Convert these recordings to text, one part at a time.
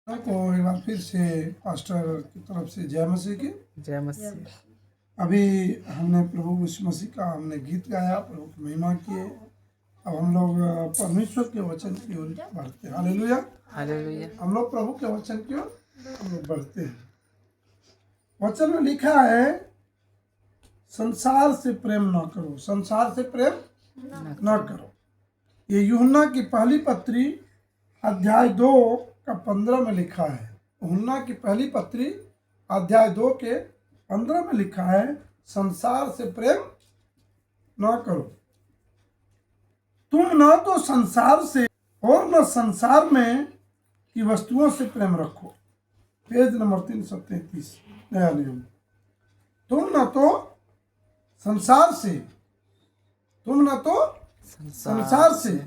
को एक बार फिर से पास्टर की तरफ से जय मसीह की। जय मसीह। अभी हमने प्रभु यीशु मसीह का हमने गीत गाया, प्रभु की महिमा किए। अब हम लोग परमेश्वर के वचन की ओर बढ़ते हैं। Hallelujah hallelujah. हम लोग प्रभु के वचन की ओर हम लोग बढ़ते हैं। वचन में लिखा है, संसार से प्रेम न करो, संसार से प्रेम न करो। ये यूहन्ना की पहली पत्री अध्याय 2 का 15 में लिखा है। यूहन्ना की पहली पत्री अध्याय 2 के 15 में लिखा है, संसार से प्रेम न करो। तुम न तो संसार से और न संसार में की वस्तुओं से प्रेम रखो। पेज नंबर 333 नया नियम। तुम न तो संसार से, तुम न तो संसार से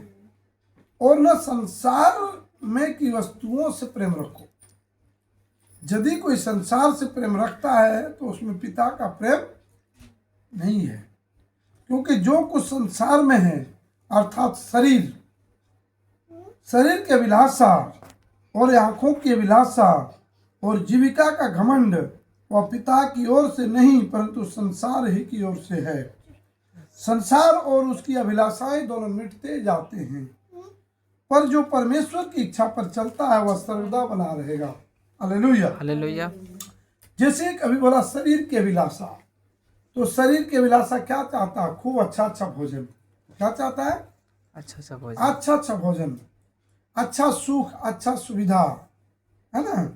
और न संसार में की वस्तुओं से प्रेम रखो। यदि कोई संसार से प्रेम रखता है तो उसमें पिता का प्रेम नहीं है, क्योंकि जो कुछ संसार में है अर्थात शरीर, शरीर के अभिलाषा और आंखों की अभिलाषा और जीविका का घमंड, वह पिता की ओर से नहीं परंतु संसार ही की ओर से है। संसार और उसकी अभिलाषाएं दोनों मिटते जाते हैं, पर जो परमेश्वर की इच्छा पर चलता है वह सर्वदा बना रहेगा। Hallelujah hallelujah. जैसे एक अभी बोला शरीर की अभिलाषा, तो शरीर की अभिलाषा क्या चाहता है? खूब अच्छा अच्छा भोजन। क्या चाहता है? अच्छा भोजन, अच्छा भोजन, अच्छा सुख, अच्छा सुविधा, है ना।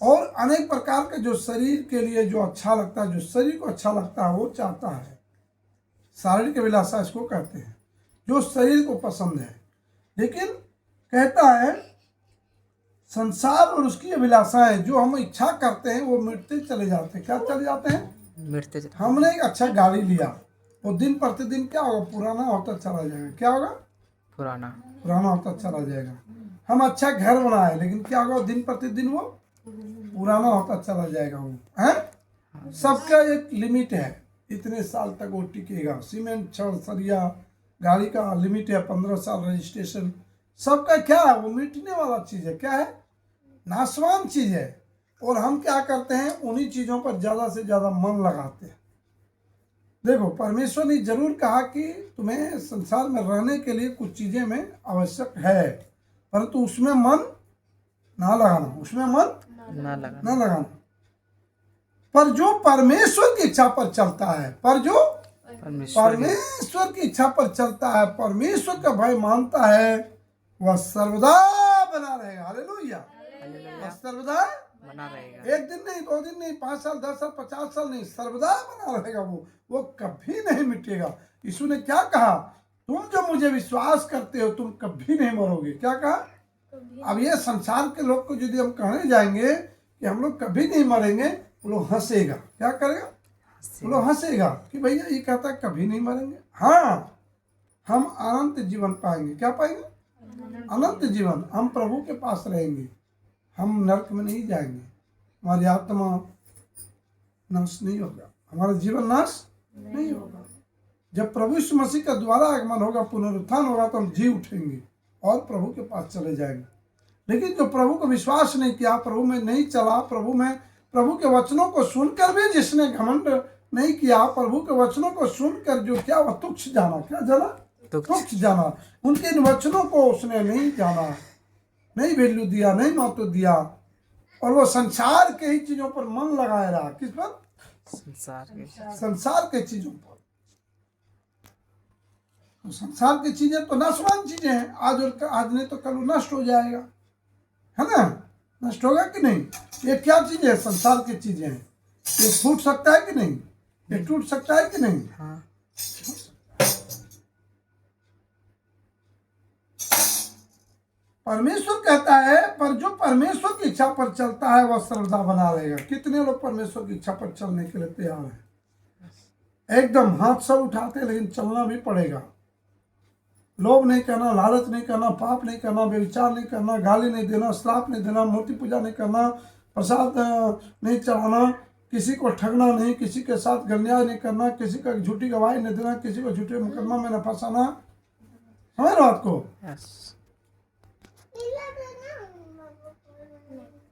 और अनेक प्रकार के जो शरीर के लिए जो अच्छा लगता है, जो शरीर को अच्छा लगता है वो चाहता है। शारीरिक अभिलाषा इसको कहते हैं, जो शरीर को पसंद है। लेकिन कहता है संसार और उसकी अभिलाषाएं जो हम इच्छा करते हैं वो मिटते चले जाते हैं। क्या चले जाते हैं? मिटते। हमने एक अच्छा गाड़ी लिया, वो दिन प्रतिदिन क्या होगा? पुराना होता चला जाएगा। क्या होगा? पुराना होता चला जाएगा। हम अच्छा घर बनाए, लेकिन क्या होगा? दिन प्रतिदिन वो पुराना होता चला जाएगा। वो है, सबका एक लिमिट है, इतने साल तक वो टिकेगा। सीमेंट, छड़, सरिया, गाड़ी का लिमिट है 15 साल रजिस्ट्रेशन। सबका क्या है? वो मिटने वाला चीज है। क्या है? नाशवान चीज है। और हम क्या करते हैं? उन्हीं चीजों पर ज्यादा से ज्यादा मन लगाते हैं। देखो, परमेश्वर ने जरूर कहा कि तुम्हें संसार में रहने के लिए कुछ चीजें में आवश्यक है, परंतु उसमें मन ना लगाना, उसमें मन ना लगाना। पर जो परमेश्वर की इच्छा पर चलता है, पर जो परमेश्वर की इच्छा पर चलता है, परमेश्वर का भय मानता है, वह सर्वदा बना रहेगा। हालेलुया। वह सर्वदा बना रहेगा। एक दिन नहीं, 2 दिन नहीं, 5 साल, 10 साल, 50 साल नहीं, सर्वदा बना रहेगा। वो कभी नहीं मिटेगा। यीशु ने क्या कहा? तुम जो मुझे विश्वास करते हो तुम कभी नहीं मरोगे। क्या कहा? अब ये संसार के लोग को यदि हम कहने जाएंगे कि हम लोग कभी नहीं मरेंगे, वो लोग हंसेगा। क्या करेगा? वो लोग हंसेगा कि भैया ये कहता है कभी नहीं मरेंगे। हाँ, हम अनंत जीवन पाएंगे। क्या पाएंगे? अनंत जीवन। हम प्रभु के पास रहेंगे, हम नरक में नहीं जाएंगे, हमारी आत्मा नाश नहीं होगा, हमारा जीवन नाश नहीं होगा। जब प्रभु यीशु मसीह का दोबारा आगमन होगा, पुनरुत्थान होगा, तो हम जी उठेंगे और प्रभु के पास चले जाएंगे। लेकिन जो प्रभु को विश्वास नहीं किया, प्रभु में नहीं चला, प्रभु के वचनों को सुनकर भी जिसने घमंड नहीं किया, प्रभु के वचनों को सुनकर जो क्या वह तुच्छ जाना। क्या जाना? तुच्छ जाना। उनके इन वचनों को उसने नहीं जाना, नहीं वैल्यू दिया, नहीं महत्व दिया, और वो संसार के ही चीजों पर मन लगाए रहा। किस पर? संसार के चीजों पर। तो संसार की चीजें तो नाशवान चीजें हैं। आज नहीं तो कल नष्ट हो जाएगा, है ना। नष्ट होगा कि नहीं? ये क्या चीज है? संसार की चीजें हैं। ये फूट सकता है कि नहीं? ये टूट सकता है कि नहीं? हाँ। परमेश्वर कहता है, पर जो परमेश्वर की इच्छा पर चलता है वह सर्वदा बना रहेगा। कितने लोग परमेश्वर की इच्छा पर चलने के लिए तैयार हैं? एकदम हाथ सब उठाते हैं, लेकिन चलना भी पड़ेगा। लोभ नहीं करना, लालच नहीं करना, पाप नहीं करना, व्यभिचार नहीं करना, गाली नहीं देना, श्राप नहीं देना, मूर्ति पूजा नहीं करना, प्रसाद नहीं चढ़ाना, किसी को ठगना नहीं, किसी के साथ गन्याय नहीं करना, किसी का झूठी गवाही नहीं देना, किसी को झूठे मुकदमा में न फंसाना। समझ रहे हो? आपको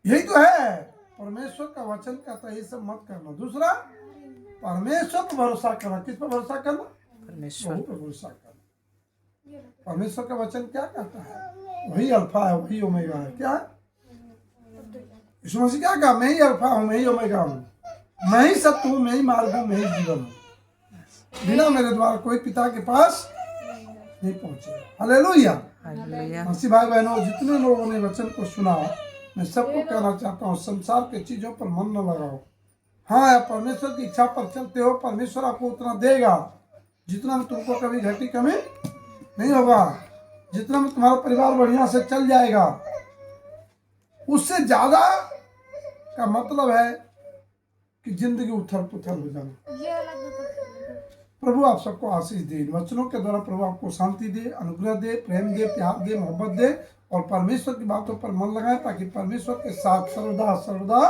यही तो है, परमेश्वर का वचन कहता है ये सब मत करना। दूसरा, परमेश्वर पर भरोसा करना। किस पर भरोसा करना? परमेश्वर प्रभु पर भरोसा करना। परमेश्वर का वचन क्या कहता है? वही अल्फा है, वही ओमेगा है। क्या है? यीशु मसीह क्या कहा? मैं ही अल्फा हूँ, मैं ही ओमेगा हूँ, मैं ही सत्य हूँ, मैं ही मार्ग हूँ, मैं ही जीवन हूँ। बिना मेरे द्वारा कोई पिता के पास नहीं पहुंचेगा। हालेलुया। हालेलुया। मसीह भाई बहनों, जितने लोगों ने वचन को सुना, मैं सबको कहना चाहता हूँ, संसार के चीजों पर मन न लगाओ। हाँ, आप परमेश्वर की इच्छा पर चलते हो, परमेश्वर आपको उतना देगा जितना में तुमको कभी घटी कमी नहीं होगा, जितना में तुम्हारा परिवार बढ़िया से चल जाएगा। उससे ज्यादा का मतलब है कि जिंदगी उथल पुथल हो जाना। प्रभु आप सबको आशीष दे, वचनों के द्वारा प्रभु आपको शांति दे, अनुग्रह दे, प्रेम दे, प्यार दे, मोहब्बत दे, और परमेश्वर की बातों पर मन लगाए, ताकि परमेश्वर के साथ सर्वदा सर्वदा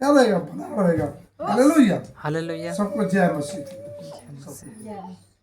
क्या रहेगा? बना रहेगा। हालेलुया। हालेलुया। सबको जय मसीह। जय मसीह।